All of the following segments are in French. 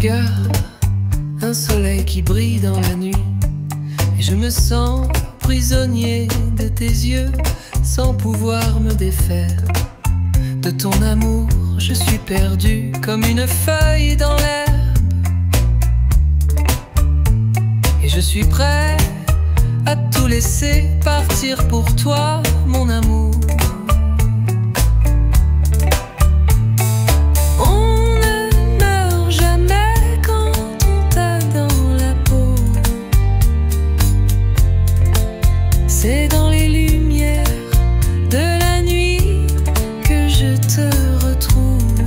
regarde un soleil qui brille dans la nuit, et je me sens prisonnier de tes yeux, sans pouvoir me défaire de ton amour. Je suis perdu comme une feuille dans l'herbe, et je suis prêt à tout laisser partir pour toi, mon amour. C'est dans les lumières de la nuit que je te retrouve.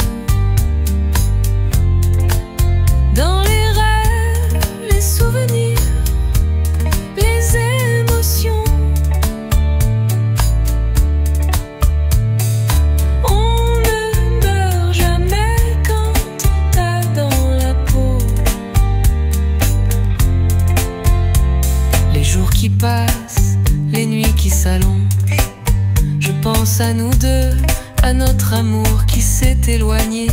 Dans les rêves, les souvenirs, les émotions. On ne meurt jamais quand on t'a dans la peau. Les jours qui passent, les nuits qui s'allongent, je pense à nous deux, à notre amour qui s'est éloigné.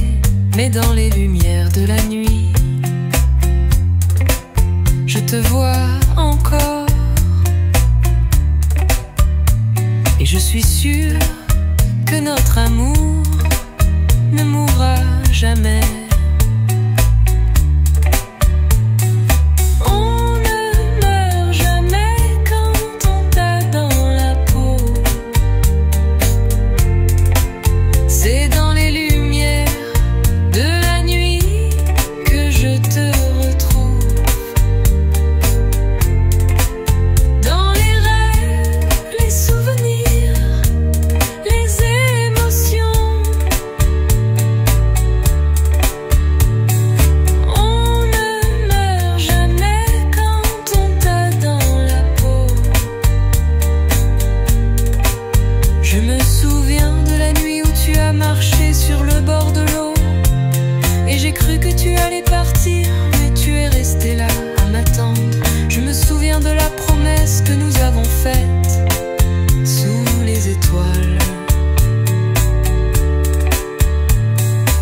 Mais dans les lumières de la nuit, je te vois encore, et je suis sûre que notre amour ne mourra jamais. Je me souviens de la nuit où tu as marché sur le bord de l'eau, et j'ai cru que tu allais partir, mais tu es resté là à m'attendre. Je me souviens de la promesse que nous avons faite sous les étoiles,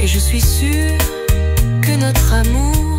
et je suis sûre que notre amour